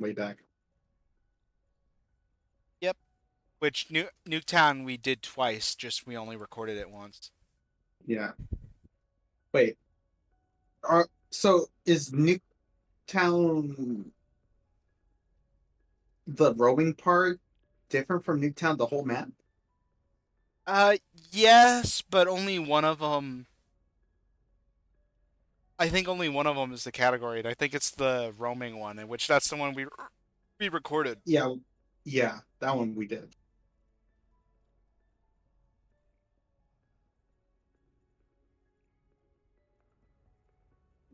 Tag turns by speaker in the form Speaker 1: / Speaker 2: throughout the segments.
Speaker 1: way back.
Speaker 2: Yep. Which Nuketown we did twice, just we only recorded it once.
Speaker 1: Yeah. Wait. So is Nuketown the roaming part different from Nuketown the whole map?
Speaker 2: Uh, yes, but only one of them. I think only one of them is the category, and I think it's the roaming one, in which that's the one we recorded.
Speaker 1: Yeah. Yeah, that one we did.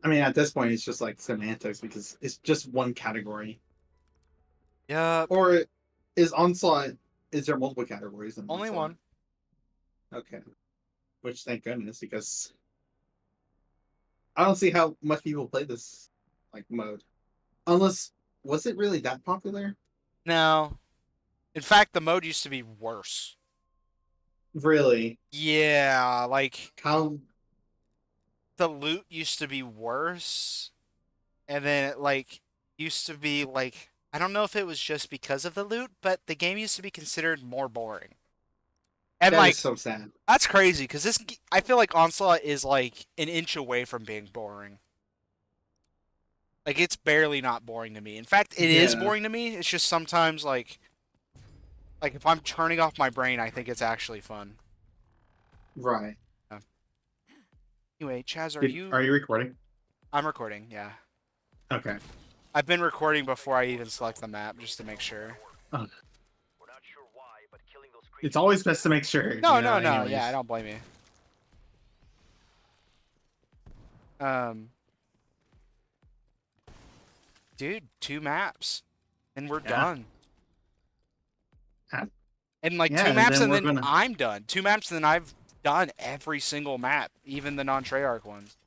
Speaker 1: I mean, at this point, it's just like semantics because it's just one category.
Speaker 2: Yep,
Speaker 1: Or is onslaught? Is there multiple categories in
Speaker 2: only
Speaker 1: onslaught?
Speaker 2: one.
Speaker 1: Okay, which thank goodness because I don't see how much people play this like mode. Unless was it really that popular?
Speaker 2: No, in fact, the mode used to be worse.
Speaker 1: Really?
Speaker 2: Yeah, like
Speaker 1: How?
Speaker 2: the loot used to be worse, and then it like used to be like I don't know if it was just because of the loot, but the game used to be considered more boring. And
Speaker 1: That is
Speaker 2: like
Speaker 1: so sad.
Speaker 2: that's crazy because I feel like Onslaught is like an inch away from being boring. Like it's barely not boring to me. In fact, it is
Speaker 1: Yeah.
Speaker 2: boring to me. It's just sometimes like if I'm turning off my brain, I think it's actually fun.
Speaker 1: Right.
Speaker 2: Yeah. Anyway, Chaz, are
Speaker 1: Did,
Speaker 2: you?
Speaker 1: are you recording?
Speaker 2: I'm recording. Yeah,
Speaker 1: Okay.
Speaker 2: I've been recording before I even select the map just to make sure.
Speaker 1: Oh, it's always best to make sure,
Speaker 2: No,
Speaker 1: you know.
Speaker 2: no, no. Yeah, I
Speaker 1: Anyways.
Speaker 2: don't blame you. Um, dude, two maps, and we're
Speaker 1: Yeah.
Speaker 2: done. And like
Speaker 1: Yeah,
Speaker 2: two
Speaker 1: and
Speaker 2: maps,
Speaker 1: then
Speaker 2: and
Speaker 1: we're
Speaker 2: then
Speaker 1: gonna.
Speaker 2: I'm done. Two maps, and then I've done every single map, even the non-Treyarch ones.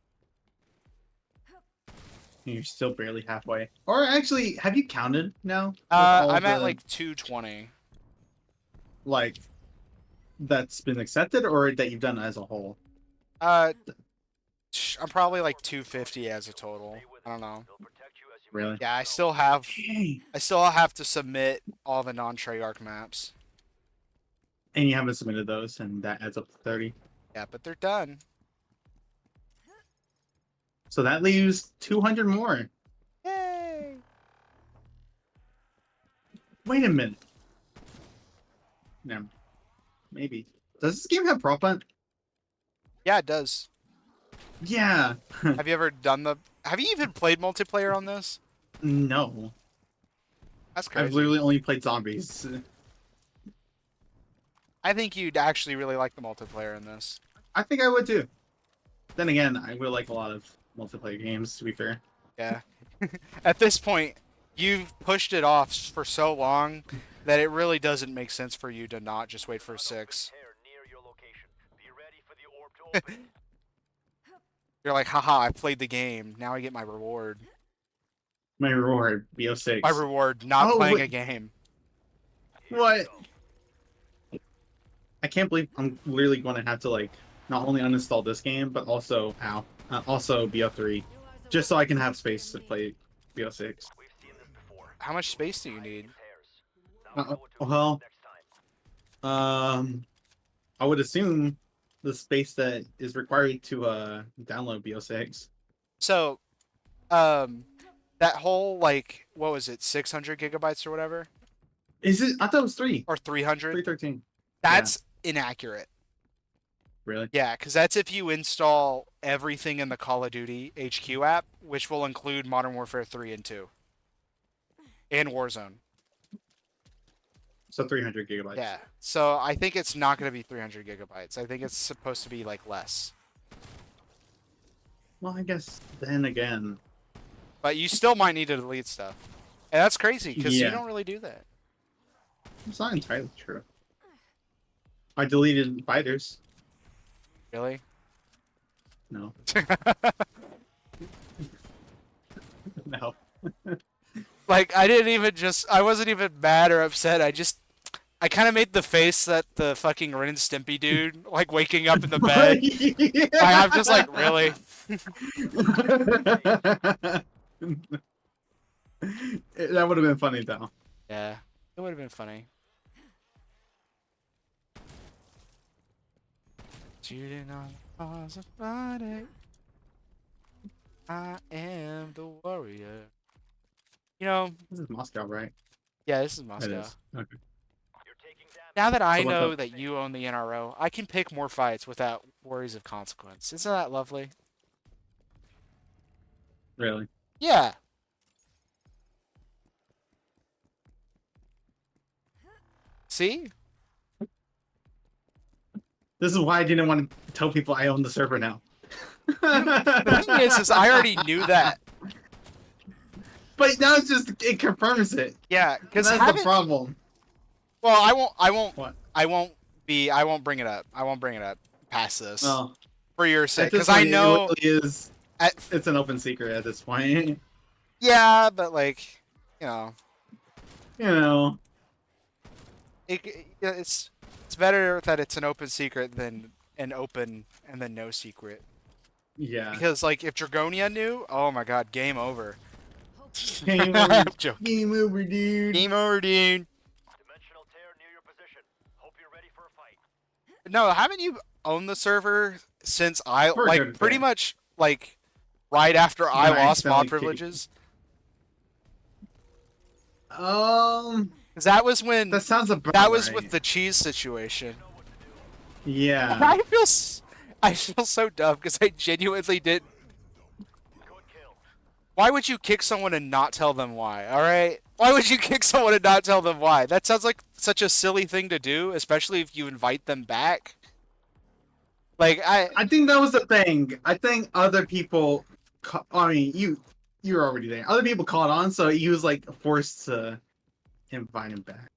Speaker 1: You're still barely halfway. Or actually, have you counted now with all
Speaker 2: I'm at
Speaker 1: the
Speaker 2: like 220.
Speaker 1: like that's been accepted or that you've done as a whole?
Speaker 2: Uh, I'm probably like 250 as a total. I don't know.
Speaker 1: Really?
Speaker 2: Yeah,
Speaker 1: Dang.
Speaker 2: I still have to submit all the non-Treyarch maps.
Speaker 1: And you haven't submitted those, and that adds up to 30.
Speaker 2: Yeah, but they're done.
Speaker 1: So that leaves 200 more.
Speaker 2: Yay!
Speaker 1: Wait a minute. No, maybe. Does this game have prop hunt?
Speaker 2: Yeah, it does.
Speaker 1: Yeah.
Speaker 2: Have you ever done the? Have you even played multiplayer on this?
Speaker 1: No.
Speaker 2: That's
Speaker 1: I've
Speaker 2: crazy.
Speaker 1: literally only played zombies.
Speaker 2: I think you'd actually really like the multiplayer in this.
Speaker 1: I think I would too. Then again, I will like a lot of multiplayer games, to be fair.
Speaker 2: Yeah. At this point, you've pushed it off for so long that it really doesn't make sense for you to not just wait for six. You're like, haha, I played the game. Now I get my reward.
Speaker 1: My reward,
Speaker 2: My
Speaker 1: BO6.
Speaker 2: reward, not
Speaker 1: Oh,
Speaker 2: playing
Speaker 1: wait,
Speaker 2: a game.
Speaker 1: what? I can't believe I'm literally going to have to like not only uninstall this game, but also also BO3, just so I can have space to play BO6.
Speaker 2: How much space do you need?
Speaker 1: Well, um, I would assume the space that is required to download BO6.
Speaker 2: So, um, that whole like, what was it, 600 gigabytes or whatever,
Speaker 1: Is it? I thought it was three,
Speaker 2: or 300?
Speaker 1: 313. Yeah,
Speaker 2: That's inaccurate.
Speaker 1: really.
Speaker 2: Yeah, because that's if you install everything in the Call of Duty HQ app, which will include Modern Warfare 3 and 2 and Warzone.
Speaker 1: So 300 gigabytes.
Speaker 2: Yeah, so I think it's not going to be 300 gigabytes. I think it's supposed to be like less.
Speaker 1: Well, I guess then again,
Speaker 2: But you still might need to delete stuff. And that's crazy because you
Speaker 1: yeah,
Speaker 2: don't really do that.
Speaker 1: it's not entirely true. I deleted fighters.
Speaker 2: Really?
Speaker 1: No, no.
Speaker 2: Like I wasn't even mad or upset. I kind of made the face that the fucking Ren and Stimpy dude, like waking up in the bed. I'm just like, really?
Speaker 1: That would have been funny though.
Speaker 2: Yeah, it would have been funny. Shooting on the cause of Friday. I am the warrior. You know,
Speaker 1: This is Moscow, right?
Speaker 2: yeah, this is
Speaker 1: It
Speaker 2: Moscow.
Speaker 1: is. Okay.
Speaker 2: Now that
Speaker 1: So
Speaker 2: I
Speaker 1: what's
Speaker 2: know
Speaker 1: up?
Speaker 2: that you own the NRO, I can pick more fights without worries of consequence. Isn't that lovely?
Speaker 1: Really?
Speaker 2: Yeah. See?
Speaker 1: This is why I didn't want to tell people I own the server now.
Speaker 2: The thing is I already knew that.
Speaker 1: But now it's just it confirms it.
Speaker 2: Yeah,
Speaker 1: And
Speaker 2: because
Speaker 1: that's the
Speaker 2: haven't.
Speaker 1: problem.
Speaker 2: Well, I won't.
Speaker 1: What?
Speaker 2: I won't be. I won't bring it up. I won't bring it up past this
Speaker 1: Well,
Speaker 2: for your
Speaker 1: at
Speaker 2: sake,
Speaker 1: this
Speaker 2: because I
Speaker 1: point, it
Speaker 2: know.
Speaker 1: literally is.
Speaker 2: At,
Speaker 1: It's an open secret at this point.
Speaker 2: yeah, but like, you know,
Speaker 1: You know.
Speaker 2: it's better that it's an open secret than an open and then no secret.
Speaker 1: Yeah.
Speaker 2: Because like, if Dragonia knew, oh my God, game over.
Speaker 1: Game
Speaker 2: I'm
Speaker 1: over.
Speaker 2: joking.
Speaker 1: Game over, dude.
Speaker 2: Game over, dude. No, haven't you owned the server since I
Speaker 1: For a
Speaker 2: like
Speaker 1: good
Speaker 2: pretty
Speaker 1: bit.
Speaker 2: much like right after I
Speaker 1: Then I
Speaker 2: lost mod
Speaker 1: accidentally kicked.
Speaker 2: privileges?
Speaker 1: Um,
Speaker 2: 'Cause that was when
Speaker 1: that sounds about
Speaker 2: that was with
Speaker 1: right.
Speaker 2: the cheese situation.
Speaker 1: Yeah.
Speaker 2: I feel so dumb because I genuinely did. Why would you kick someone and not tell them why? All right, why would you kick someone and not tell them why? That sounds like such a silly thing to do, especially if you invite them back. Like
Speaker 1: I think that was the thing. I think other people. I mean, you were already there. Other people caught on, so he was like forced to invite him back.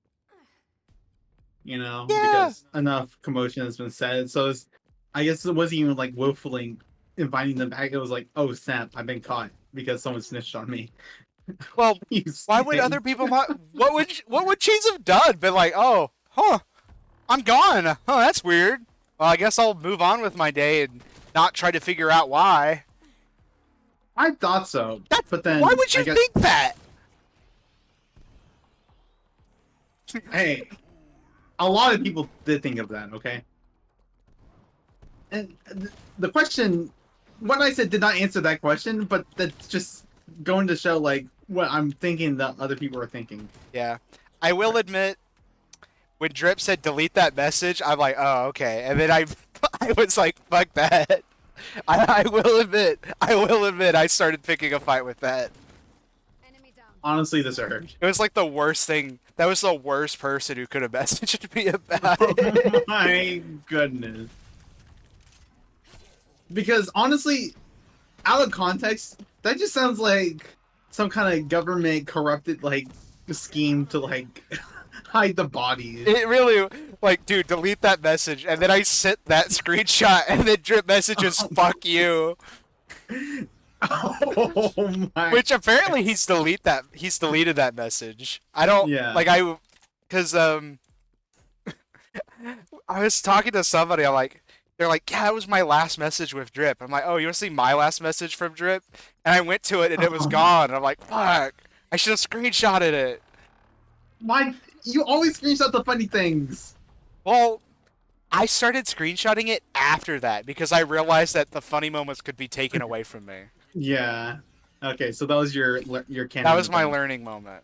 Speaker 1: You know,
Speaker 2: yeah.
Speaker 1: because enough commotion has been said. So it's, I guess it wasn't even like willfully inviting them back. It was like, oh snap, I've been caught because someone snitched on me.
Speaker 2: Well,
Speaker 1: You
Speaker 2: why would
Speaker 1: snake.
Speaker 2: other people not? What would cheese have done? Been like, oh, huh, I'm gone. Oh, that's weird. Well, I guess I'll move on with my day and not try to figure out why.
Speaker 1: I thought so,
Speaker 2: That's
Speaker 1: but then
Speaker 2: why would
Speaker 1: I
Speaker 2: you
Speaker 1: guess
Speaker 2: think that?
Speaker 1: hey, a lot of people did think of that. Okay, and the question, what I said did not answer that question, but that's just going to show like what I'm thinking that other people are thinking.
Speaker 2: Yeah, I will admit, when Drip said delete that message, I'm like, oh, okay. And then I was like, fuck that. I will admit, I started picking a fight with that.
Speaker 1: Honestly, this hurt.
Speaker 2: It was like the worst thing. That was the worst person who could have messaged me about
Speaker 1: Oh
Speaker 2: it.
Speaker 1: my goodness. Because honestly, out of context, that just sounds like some kind of government corrupted like scheme to like hide the bodies.
Speaker 2: It really, like, dude, delete that message. And then I sent that screenshot, and then Drip messages, fuck you.
Speaker 1: Oh my.
Speaker 2: Which apparently he's deleted that message. I don't,
Speaker 1: Yeah.
Speaker 2: like, because, I was talking to somebody, they're like, yeah, that was my last message with Drip. I'm like, oh, you want to see my last message from Drip? And I went to it, and it was gone. And I'm like, fuck, I should have screenshotted it.
Speaker 1: Why you always screenshot the funny things?
Speaker 2: Well, I started screenshotting it after that because I realized that the funny moments could be taken away from me.
Speaker 1: Yeah. Okay, so that was your canon.
Speaker 2: That was my
Speaker 1: event.
Speaker 2: learning moment.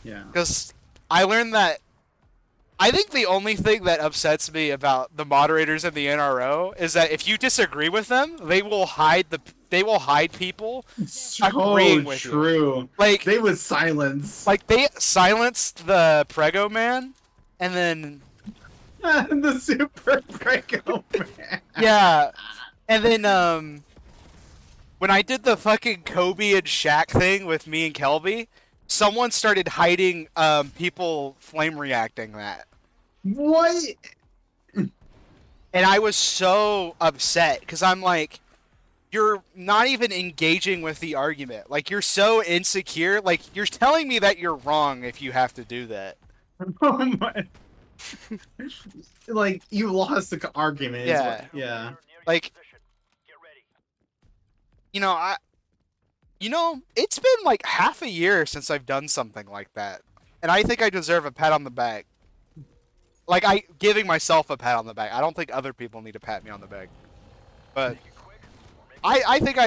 Speaker 1: Yeah.
Speaker 2: Because I learned that I think the only thing that upsets me about the moderators in the NRO is that if you disagree with them, they will hide people
Speaker 1: So
Speaker 2: agreeing with you.
Speaker 1: true.
Speaker 2: Like
Speaker 1: They would silence.
Speaker 2: like they silenced the Prego man and then
Speaker 1: The super Prego man.
Speaker 2: yeah, and then when I did the fucking Kobe and Shaq thing with me and Kelby, someone started hiding people flame reacting that.
Speaker 1: What?
Speaker 2: And I was so upset because I'm like, you're not even engaging with the argument. Like, you're so insecure. Like, you're telling me that you're wrong if you have to do that.
Speaker 1: Oh my. Like, you lost the argument.
Speaker 2: Yeah.
Speaker 1: Yeah.
Speaker 2: Like, you know, You know, it's been like half a year since I've done something like that, and I think I deserve a pat on the back. Like I giving myself a pat on the back. I don't think other people need to pat me on the back, but I think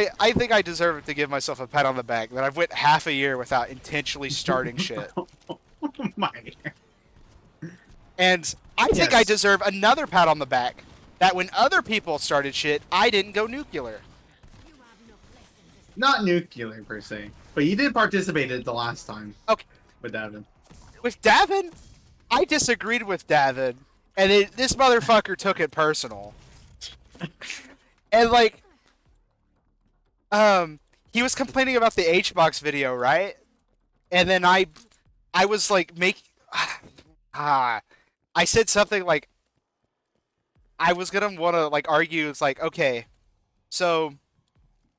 Speaker 2: I deserve it to give myself a pat on the back that I've went half a year without intentionally starting shit.
Speaker 1: Oh my.
Speaker 2: And I think I
Speaker 1: Yes.
Speaker 2: deserve another pat on the back that when other people started shit, I didn't go nuclear.
Speaker 1: Not nuclear per se, but you did participate in it the last time
Speaker 2: Okay,
Speaker 1: with Davin.
Speaker 2: with Davin, I disagreed with Davin, and this motherfucker took it personal. And like, he was complaining about the HBox video, right? And then I was like, I said something like, I was gonna want to like argue. It's like, okay, so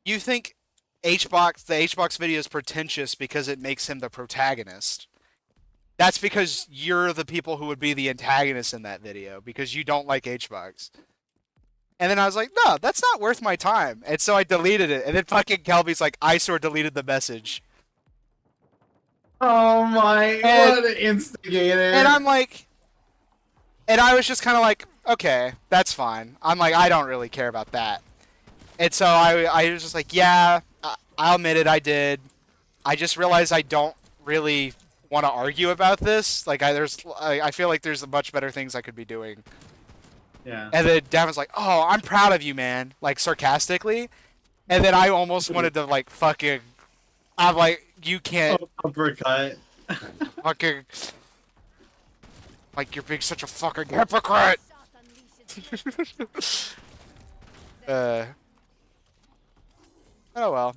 Speaker 2: you think the HBox video is pretentious because it makes him the protagonist. That's because you're the people who would be the antagonists in that video because you don't like HBox. And then I was like, no, that's not worth my time. And so I deleted it. And then fucking Kelby's like, ISOR deleted the message.
Speaker 1: Oh my, what an instigator.
Speaker 2: And I'm like, and I was just kind of like, okay, that's fine. I'm like, I don't really care about that. And so I was just like, yeah, I'll admit it, I did. I just realized I don't really want to argue about this. Like, I feel like there's much better things I could be doing.
Speaker 1: Yeah.
Speaker 2: And then Davin's like, oh, I'm proud of you, man. Like, sarcastically. And then I almost wanted to, like, fucking... I'm like, you can't...
Speaker 1: Uppercut.
Speaker 2: Fucking... Like, you're being such a fucking hypocrite! Oh well.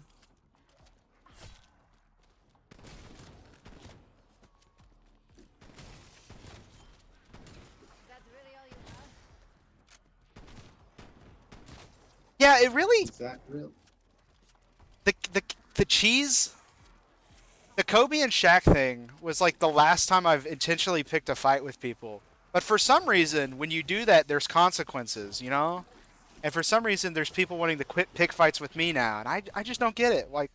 Speaker 2: Yeah, it really...
Speaker 1: Is that real?
Speaker 2: The cheese... The Kobe and Shaq thing was like the last time I've intentionally picked a fight with people. But for some reason, when you do that, there's consequences, you know? And for some reason, there's people wanting to quit pick fights with me now, and I just don't get it. Like,